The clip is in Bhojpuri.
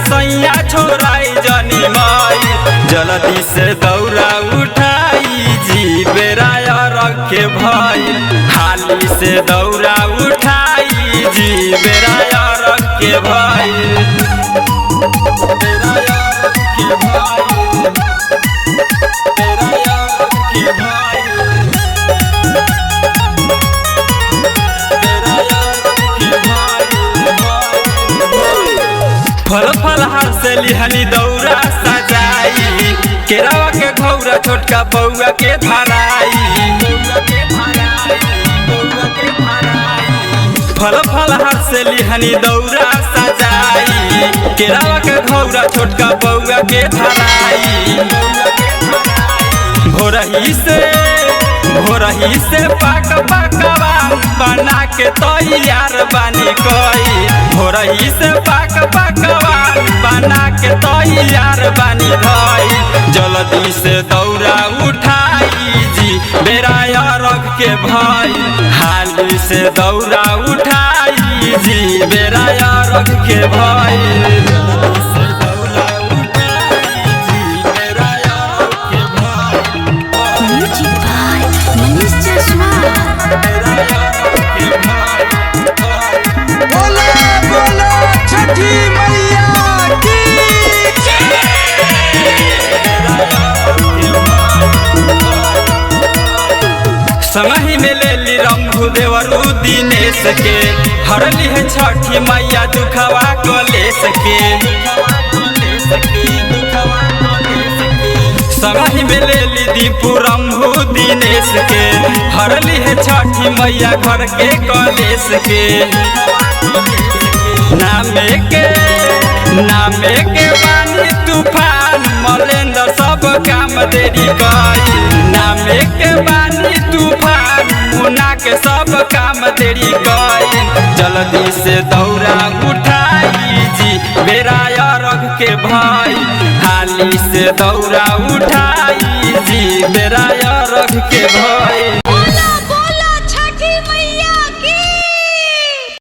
सैया छोराई जनी माई जल्दी से दौरा उठाई जी बेरा रखे भाई हाली से दौरा उठाई जी बेरा रखे भाई फल फलहार से लिहनी दौरा सजाई केरावा के घौरा छोटका बउआ के धराई फल फलहार से लिहनी दौरा सजाई केरावा के घौरा छोटका बउआ के धराई भोरही से पाक पकवा बना के तैयार बानी कई भोरही से पाक पकवा बना के तैयार बानी भई जल्दी से दौरा उठाई जी बेरा रख के भाई हाली से दौरा उठाई जी बेरा रख के भाई संगही में ले ली रंभू देवरू दिनेश के हरली है छठी मैया दुखवा कलेश के संगही में ले ली दीपू रंभू दिनेश के हरली है छठी मैया घर के कलेश के नामे के बानी तूफान मलेंद्र सब काम देरी कई नामे के बानी तूफान मुन्ना के सब काम देरी कई जल्दी से दौरा उठाई जी बेरा रख के भाई हाली से दौरा उठाई जी बेरा रख के भाई।